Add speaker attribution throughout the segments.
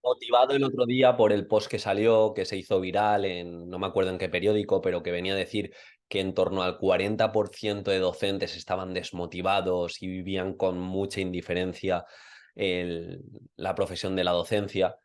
Speaker 1: Motivado el otro día por el post que salió, que se hizo viral en, no me acuerdo en qué periódico, pero que venía a decir que en torno al 40% de docentes estaban desmotivados y vivían con mucha indiferencia el- la profesión de la docencia.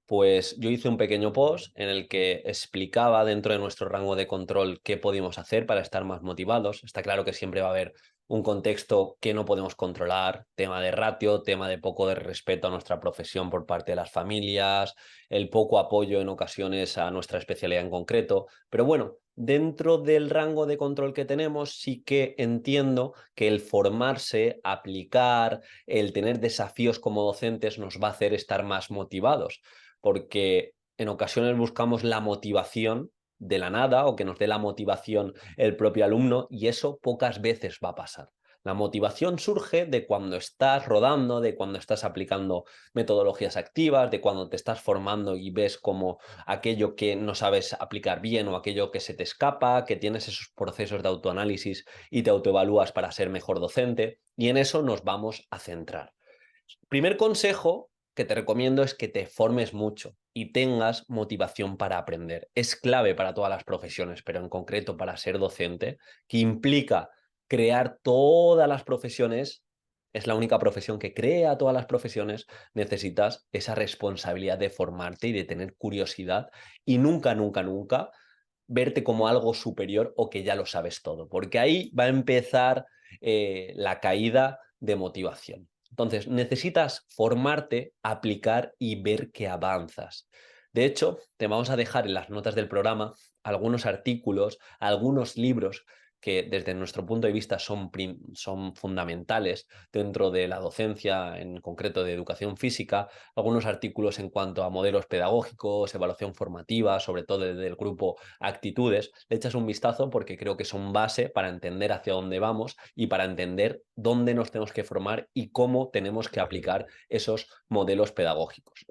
Speaker 1: Pues yo hice un pequeño post en el que explicaba dentro de nuestro rango de control qué podíamos hacer para estar más motivados. Está claro que siempre va a haber un contexto que no podemos controlar, tema de ratio, tema de poco de respeto a nuestra profesión por parte de las familias, el poco apoyo en ocasiones a nuestra especialidad en concreto. Pero bueno, dentro del rango de control que tenemos, sí que entiendo que el formarse, aplicar, el tener desafíos como docentes nos va a hacer estar más motivados, porque en ocasiones buscamos la motivación de la nada o que nos dé la motivación el propio alumno y eso pocas veces va a pasar. La motivación surge de cuando estás rodando, de cuando estás aplicando metodologías activas, de cuando te estás formando y ves como aquello que no sabes aplicar bien o aquello que se te escapa, que tienes esos procesos de autoanálisis y te autoevalúas para ser mejor docente y en eso nos vamos a centrar. Primer consejo que te recomiendo es que te formes mucho y tengas motivación para aprender. Es clave para todas las profesiones, pero en concreto para ser docente, que implica crear todas las profesiones, es la única profesión que crea todas las profesiones, necesitas esa responsabilidad de formarte y de tener curiosidad y nunca, nunca, nunca verte como algo superior o que ya lo sabes todo, porque ahí va a empezar la caída de motivación. Entonces, necesitas formarte, aplicar y ver que avanzas. De hecho, te vamos a dejar en las notas del programa algunos artículos, algunos libros que desde nuestro punto de vista son fundamentales dentro de la docencia, en concreto de educación física, algunos artículos en cuanto a modelos pedagógicos, evaluación formativa, sobre todo desde el grupo Actitudes, le echas un vistazo porque creo que son base para entender hacia dónde vamos y para entender dónde nos tenemos que formar y cómo tenemos que aplicar esos modelos pedagógicos.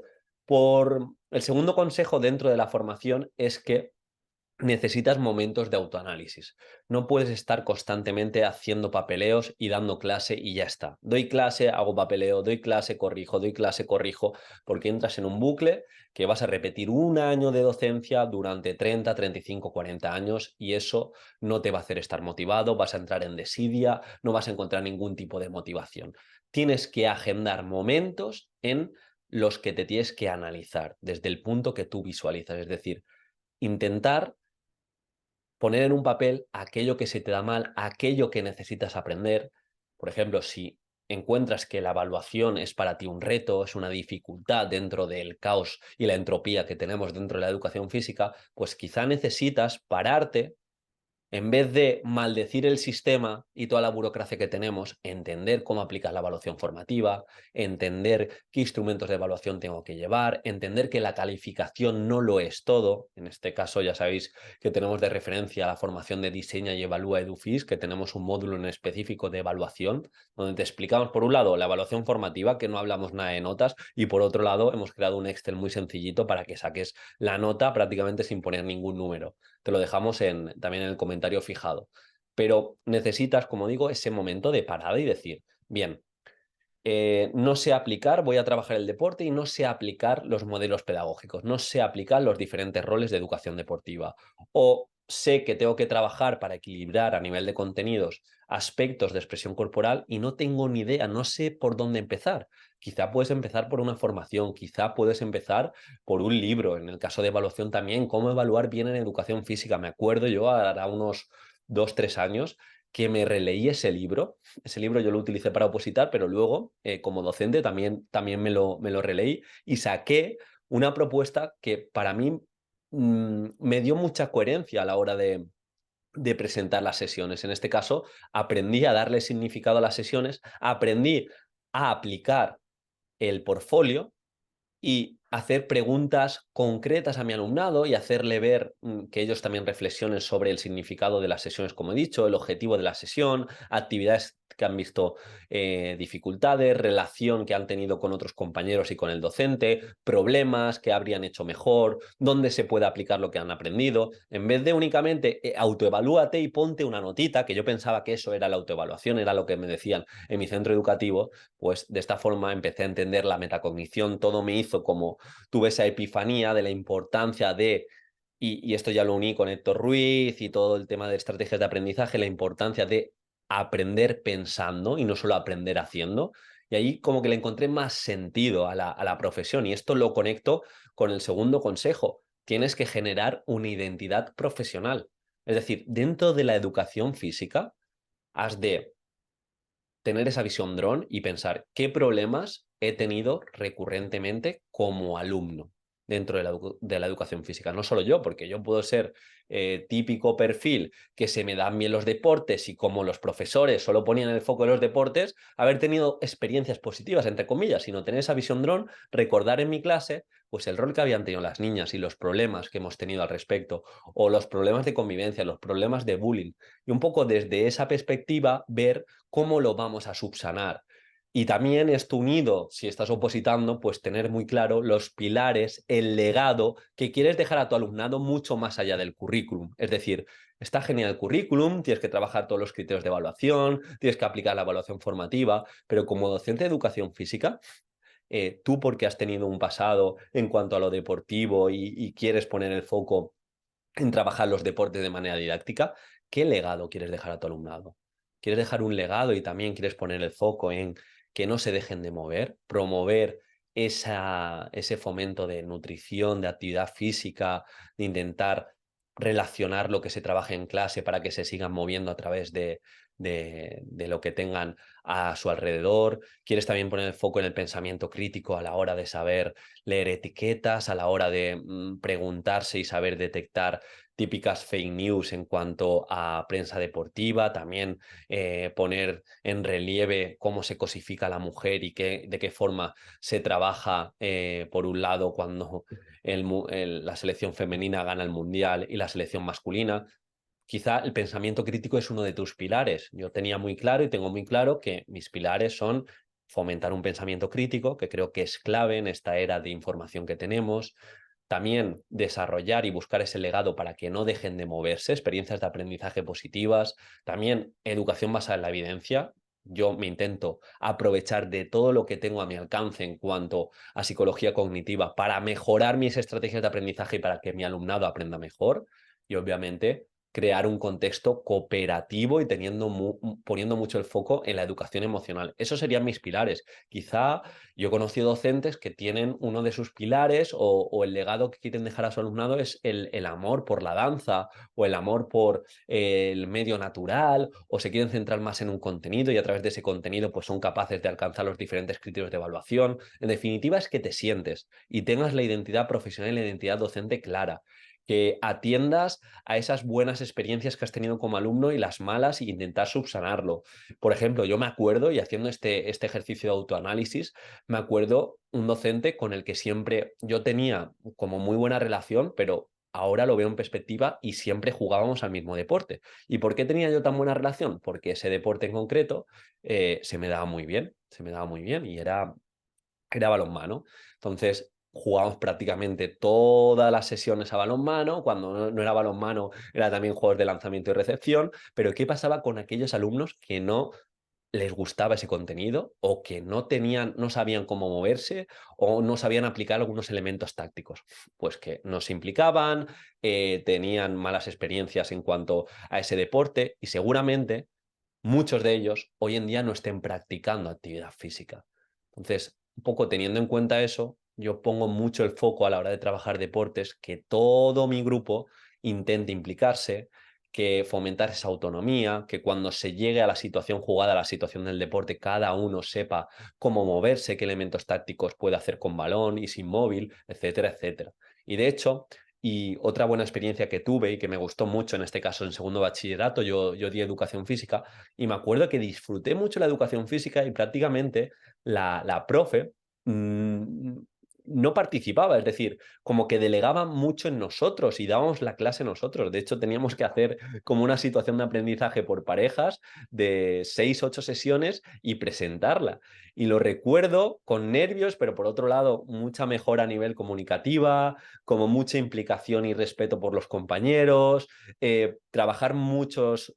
Speaker 1: Por el segundo consejo dentro de la formación es que necesitas momentos de autoanálisis. No puedes estar constantemente haciendo papeleos y dando clase y ya está. Doy clase, hago papeleo, doy clase, corrijo, porque entras en un bucle que vas a repetir un año de docencia durante 30, 35, 40 años y eso no te va a hacer estar motivado, vas a entrar en desidia, no vas a encontrar ningún tipo de motivación. Tienes que agendar momentos en los que te tienes que analizar desde el punto que tú visualizas, es decir, intentar poner en un papel aquello que se te da mal, aquello que necesitas aprender. Por ejemplo, si encuentras que la evaluación es para ti un reto, es una dificultad dentro del caos y la entropía que tenemos dentro de la educación física, pues quizá necesitas pararte en vez de maldecir el sistema y toda la burocracia que tenemos, entender cómo aplicas la evaluación formativa, entender qué instrumentos de evaluación tengo que llevar, entender que la calificación no lo es todo. En este caso ya sabéis que tenemos de referencia la formación de Diseña y Evalúa EduFis, que tenemos un módulo en específico de evaluación, donde te explicamos por un lado la evaluación formativa, que no hablamos nada de notas, y por otro lado hemos creado un Excel muy sencillito para que saques la nota prácticamente sin poner ningún número. Te lo dejamos también en el comentario fijado. Pero necesitas, como digo, ese momento de parada y decir, bien, no sé aplicar, voy a trabajar el deporte y no sé aplicar los modelos pedagógicos, no sé aplicar los diferentes roles de educación deportiva. O sé que tengo que trabajar para equilibrar a nivel de contenidos aspectos de expresión corporal y no tengo ni idea, no sé por dónde empezar. Quizá puedes empezar por una formación, quizá puedes empezar por un libro. En el caso de evaluación también, cómo evaluar bien en educación física. Me acuerdo yo, hará unos 2, 3 años, que me releí ese libro. Ese libro yo lo utilicé para opositar, pero luego, como docente, también me lo releí y saqué una propuesta que para mí me dio mucha coherencia a la hora de presentar las sesiones. En este caso, aprendí a darle significado a las sesiones, aprendí a aplicar el portfolio y hacer preguntas concretas a mi alumnado y hacerle ver que ellos también reflexionen sobre el significado de las sesiones, como he dicho, el objetivo de la sesión, actividades que han visto dificultades, relación que han tenido con otros compañeros y con el docente, problemas que habrían hecho mejor, dónde se puede aplicar lo que han aprendido, en vez de únicamente autoevalúate y ponte una notita, que yo pensaba que eso era la autoevaluación, era lo que me decían en mi centro educativo. Pues de esta forma empecé a entender la metacognición, todo me hizo como tuve esa epifanía de la importancia de, y esto ya lo uní con Héctor Ruiz y todo el tema de estrategias de aprendizaje, la importancia de aprender pensando y no solo aprender haciendo. Y ahí como que le encontré más sentido a la profesión, y esto lo conecto con el segundo consejo. Tienes que generar una identidad profesional. Es decir, dentro de la educación física, has de tener esa visión dron y pensar qué problemas he tenido recurrentemente como alumno dentro de la educación física. No solo yo, porque yo puedo ser típico perfil que se me dan bien los deportes y como los profesores solo ponían el foco en los deportes, haber tenido experiencias positivas, entre comillas, sino tener esa visión dron, recordar en mi clase pues el rol que habían tenido las niñas y los problemas que hemos tenido al respecto, o los problemas de convivencia, los problemas de bullying, y un poco desde esa perspectiva ver cómo lo vamos a subsanar. Y también esto unido, si estás opositando, pues tener muy claro los pilares, el legado que quieres dejar a tu alumnado mucho más allá del currículum. Es decir, está genial el currículum, tienes que trabajar todos los criterios de evaluación, tienes que aplicar la evaluación formativa, pero como docente de educación física, tú porque has tenido un pasado en cuanto a lo deportivo y quieres poner el foco en trabajar los deportes de manera didáctica, ¿qué legado quieres dejar a tu alumnado? ¿Quieres dejar un legado y también quieres poner el foco en que no se dejen de mover, promover ese fomento de nutrición, de actividad física, de intentar relacionar lo que se trabaja en clase para que se sigan moviendo a través de lo que tengan a su alrededor? ¿Quieres también poner el foco en el pensamiento crítico a la hora de saber leer etiquetas, a la hora de preguntarse y saber detectar típicas fake news en cuanto a prensa deportiva? También poner en relieve cómo se cosifica a la mujer y de qué forma se trabaja, por un lado, cuando la selección femenina gana el mundial y la selección masculina. Quizá el pensamiento crítico es uno de tus pilares. Yo tenía muy claro y tengo muy claro que mis pilares son fomentar un pensamiento crítico, que creo que es clave en esta era de información que tenemos. También desarrollar y buscar ese legado para que no dejen de moverse, experiencias de aprendizaje positivas. También educación basada en la evidencia. Yo me intento aprovechar de todo lo que tengo a mi alcance en cuanto a psicología cognitiva para mejorar mis estrategias de aprendizaje y para que mi alumnado aprenda mejor. Y obviamente crear un contexto cooperativo y poniendo mucho el foco en la educación emocional. Esos serían mis pilares. Quizá yo he conocido docentes que tienen uno de sus pilares o el legado que quieren dejar a su alumnado es el amor por la danza o el amor por el medio natural, o se quieren centrar más en un contenido y a través de ese contenido pues son capaces de alcanzar los diferentes criterios de evaluación. En definitiva, es que te sientes y tengas la identidad profesional y la identidad docente clara, que atiendas a esas buenas experiencias que has tenido como alumno y las malas e intentar subsanarlo. Por ejemplo, yo me acuerdo, y haciendo este ejercicio de autoanálisis, me acuerdo un docente con el que siempre yo tenía como muy buena relación, pero ahora lo veo en perspectiva y siempre jugábamos al mismo deporte. ¿Y por qué tenía yo tan buena relación? Porque ese deporte en concreto se me daba muy bien, se me daba muy bien y era balonmano. Entonces, jugábamos prácticamente todas las sesiones a balonmano. Cuando no era balonmano, era también juegos de lanzamiento y recepción. Pero ¿qué pasaba con aquellos alumnos que no les gustaba ese contenido, o que no sabían cómo moverse, o no sabían aplicar algunos elementos tácticos? Pues que no se implicaban, tenían malas experiencias en cuanto a ese deporte, y seguramente muchos de ellos hoy en día no estén practicando actividad física. Entonces, un poco teniendo en cuenta eso, yo pongo mucho el foco a la hora de trabajar deportes, que todo mi grupo intente implicarse, que fomentar esa autonomía, que cuando se llegue a la situación jugada, a la situación del deporte, cada uno sepa cómo moverse, qué elementos tácticos puede hacer con balón y sin móvil, etcétera, etcétera. Y de hecho, y otra buena experiencia que tuve y que me gustó mucho, en este caso en segundo bachillerato, yo di educación física, y me acuerdo que disfruté mucho la educación física y prácticamente la profe mmm, no participaba, es decir, como que delegaban mucho en nosotros y dábamos la clase nosotros. De hecho, teníamos que hacer como una situación de aprendizaje por parejas de 6, 8 sesiones y presentarla. Y lo recuerdo con nervios, pero por otro lado, mucha mejora a nivel comunicativa, como mucha implicación y respeto por los compañeros, trabajar muchos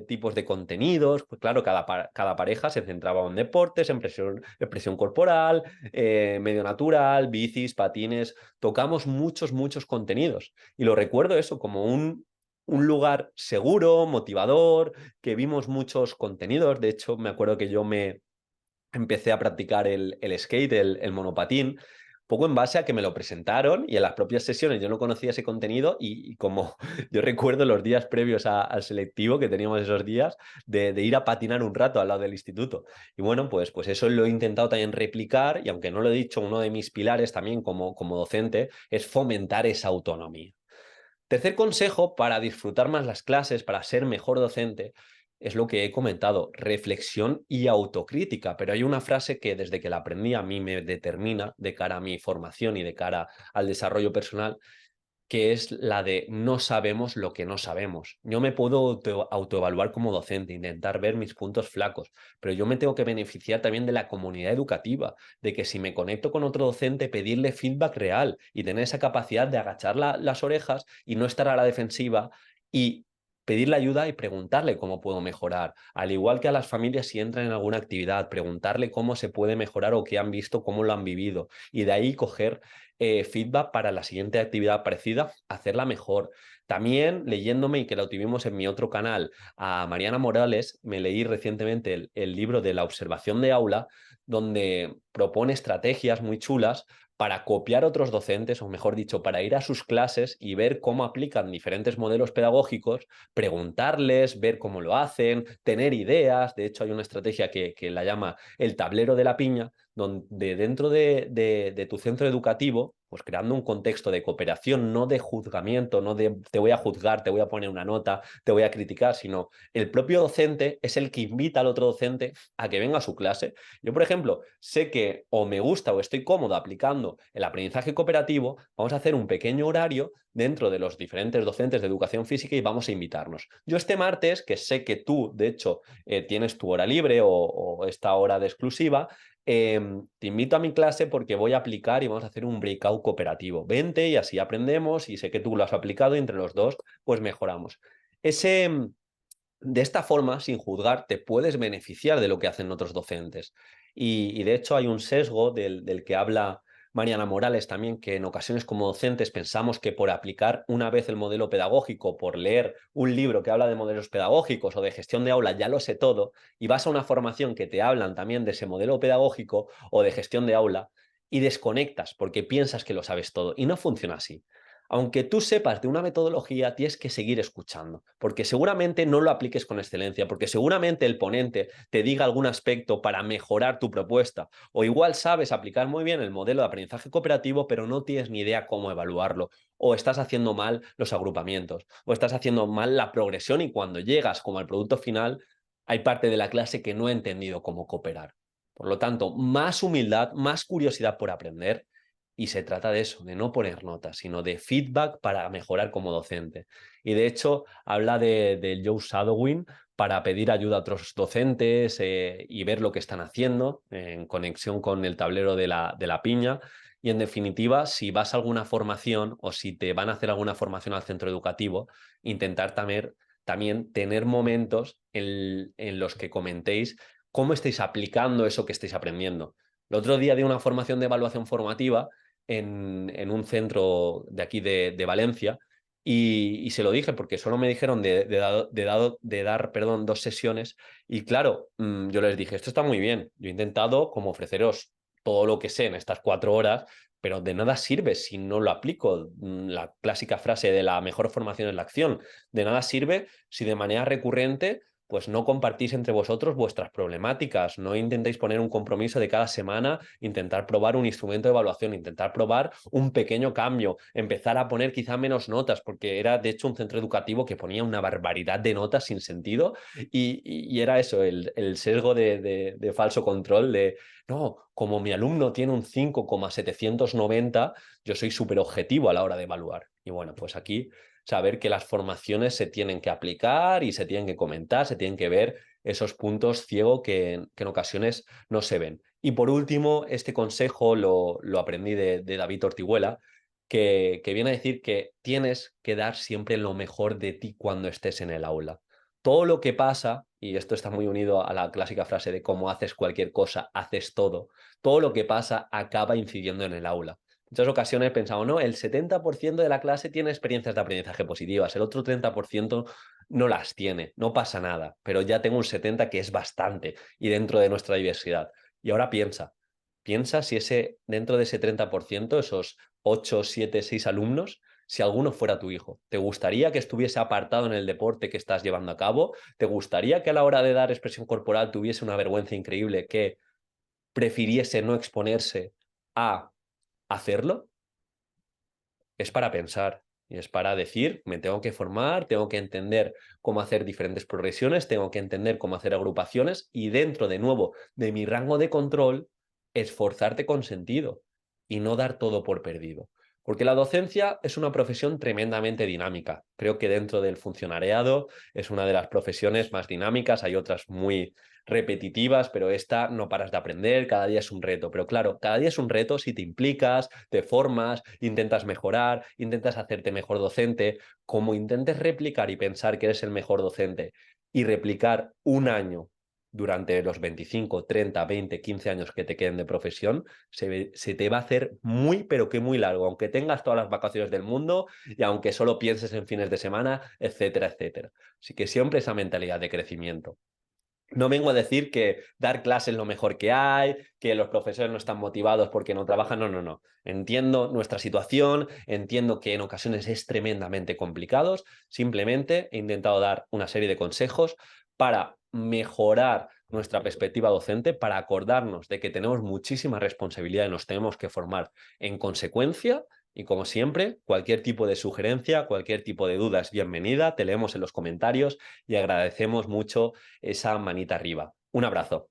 Speaker 1: tipos de contenidos. Pues claro, cada pareja se centraba en deportes, en expresión corporal, medio natural, bicis, patines. Tocamos muchos contenidos. Y lo recuerdo eso como un lugar seguro, motivador, que vimos muchos contenidos. De hecho, me acuerdo que yo me empecé a practicar el skate, el monopatín, poco en base a que me lo presentaron y en las propias sesiones yo no conocía ese contenido y como yo recuerdo los días previos al selectivo que teníamos esos días de ir a patinar un rato al lado del instituto. Y bueno, pues eso lo he intentado también replicar y aunque no lo he dicho, uno de mis pilares también como docente es fomentar esa autonomía. Tercer consejo para disfrutar más las clases, para ser mejor docente, es lo que he comentado, reflexión y autocrítica. Pero hay una frase que desde que la aprendí a mí me determina de cara a mi formación y de cara al desarrollo personal, que es la de no sabemos lo que no sabemos. Yo me puedo autoevaluar como docente, intentar ver mis puntos flacos, pero yo me tengo que beneficiar también de la comunidad educativa, de que si me conecto con otro docente, pedirle feedback real y tener esa capacidad de agachar las orejas y no estar a la defensiva y pedirle ayuda y preguntarle cómo puedo mejorar. Al igual que a las familias si entran en alguna actividad, preguntarle cómo se puede mejorar o qué han visto, cómo lo han vivido y de ahí coger feedback para la siguiente actividad parecida, hacerla mejor. También leyéndome, y que lo tuvimos en mi otro canal, a Mariana Morales, me leí recientemente el libro de la observación de aula, donde propone estrategias muy chulas para copiar otros docentes, o mejor dicho, para ir a sus clases y ver cómo aplican diferentes modelos pedagógicos, preguntarles, ver cómo lo hacen, tener ideas. De hecho, hay una estrategia que la llama el tablero de la piña, donde dentro de tu centro educativo, pues creando un contexto de cooperación, no de juzgamiento, no de te voy a juzgar, te voy a poner una nota, te voy a criticar, sino el propio docente es el que invita al otro docente a que venga a su clase. Yo, por ejemplo, sé que o me gusta o estoy cómodo aplicando el aprendizaje cooperativo, vamos a hacer un pequeño horario dentro de los diferentes docentes de educación física y vamos a invitarnos. Yo este martes, que sé que tú, de hecho, tienes tu hora libre o esta hora de exclusiva, te invito a mi clase porque voy a aplicar y vamos a hacer un breakout cooperativo. Vente y así aprendemos y sé que tú lo has aplicado y entre los dos pues mejoramos. De esta forma, sin juzgar, te puedes beneficiar de lo que hacen otros docentes. Y de hecho hay un sesgo del que habla Mariana Morales también, que en ocasiones como docentes pensamos que por aplicar una vez el modelo pedagógico, por leer un libro que habla de modelos pedagógicos o de gestión de aula, ya lo sé todo, y vas a una formación que te hablan también de ese modelo pedagógico o de gestión de aula y desconectas porque piensas que lo sabes todo. Y no funciona así. Aunque tú sepas de una metodología, tienes que seguir escuchando, porque seguramente no lo apliques con excelencia, porque seguramente el ponente te diga algún aspecto para mejorar tu propuesta, o igual sabes aplicar muy bien el modelo de aprendizaje cooperativo, pero no tienes ni idea cómo evaluarlo, o estás haciendo mal los agrupamientos, o estás haciendo mal la progresión y cuando llegas como al producto final, hay parte de la clase que no ha entendido cómo cooperar. Por lo tanto, más humildad, más curiosidad por aprender y se trata de eso, de no poner notas, sino de feedback para mejorar como docente. Y de hecho, habla de Joe Shadowing para pedir ayuda a otros docentes y ver lo que están haciendo en conexión con el tablero de la piña. Y en definitiva, si vas a alguna formación o si te van a hacer alguna formación al centro educativo, intentar también tener momentos en los que comentéis cómo estáis aplicando eso que estáis aprendiendo. El otro día di una formación de evaluación formativa en un centro de aquí de Valencia y se lo dije porque solo me dijeron de dar perdón, 2 sesiones y claro, yo les dije, esto está muy bien, yo he intentado como ofreceros todo lo que sé en estas 4 horas, pero de nada sirve si no lo aplico. La clásica frase de la mejor formación es la acción. De nada sirve si de manera recurrente pues no compartís entre vosotros vuestras problemáticas, no intentéis poner un compromiso de cada semana, intentar probar un instrumento de evaluación, intentar probar un pequeño cambio, empezar a poner quizá menos notas, porque era de hecho un centro educativo que ponía una barbaridad de notas sin sentido y era eso, el sesgo de falso control de, no, como mi alumno tiene un 5,790, yo soy súper objetivo a la hora de evaluar. Y bueno, pues aquí saber que las formaciones se tienen que aplicar y se tienen que comentar, se tienen que ver esos puntos ciegos que en ocasiones no se ven. Y por último, este consejo lo aprendí de David Ortiguela, que viene a decir que tienes que dar siempre lo mejor de ti cuando estés en el aula. Todo lo que pasa, y esto está muy unido a la clásica frase de cómo haces cualquier cosa, haces todo lo que pasa acaba incidiendo en el aula. Muchas ocasiones pensamos, no, el 70% de la clase tiene experiencias de aprendizaje positivas, el otro 30% no las tiene, no pasa nada, pero ya tengo un 70% que es bastante y dentro de nuestra diversidad. Y ahora piensa si ese, dentro de ese 30%, esos 8, 7, 6 alumnos, si alguno fuera tu hijo, ¿te gustaría que estuviese apartado en el deporte que estás llevando a cabo? ¿Te gustaría que a la hora de dar expresión corporal tuviese una vergüenza increíble, que prefiriese no exponerse a hacerlo? Es para pensar y es para decir, me tengo que formar, tengo que entender cómo hacer diferentes progresiones, tengo que entender cómo hacer agrupaciones y dentro de nuevo de mi rango de control, esforzarte con sentido y no dar todo por perdido. Porque la docencia es una profesión tremendamente dinámica. Creo que dentro del funcionariado es una de las profesiones más dinámicas, hay otras muy repetitivas, pero esta no paras de aprender, cada día es un reto. Pero claro, cada día es un reto si te implicas, te formas, intentas mejorar, intentas hacerte mejor docente. Como intentes replicar y pensar que eres el mejor docente y replicar un año durante los 25, 30, 20, 15 años que te queden de profesión, se te va a hacer muy, pero que muy largo, aunque tengas todas las vacaciones del mundo y aunque solo pienses en fines de semana, etcétera, etcétera. Así que siempre esa mentalidad de crecimiento. No vengo a decir que dar clases es lo mejor que hay, que los profesores no están motivados porque no trabajan. No, no, no. Entiendo nuestra situación, entiendo que en ocasiones es tremendamente complicado. Simplemente he intentado dar una serie de consejos para mejorar nuestra perspectiva docente, para acordarnos de que tenemos muchísima responsabilidad y nos tenemos que formar en consecuencia. Y como siempre, cualquier tipo de sugerencia, cualquier tipo de duda es bienvenida. Te leemos en los comentarios y agradecemos mucho esa manita arriba. Un abrazo.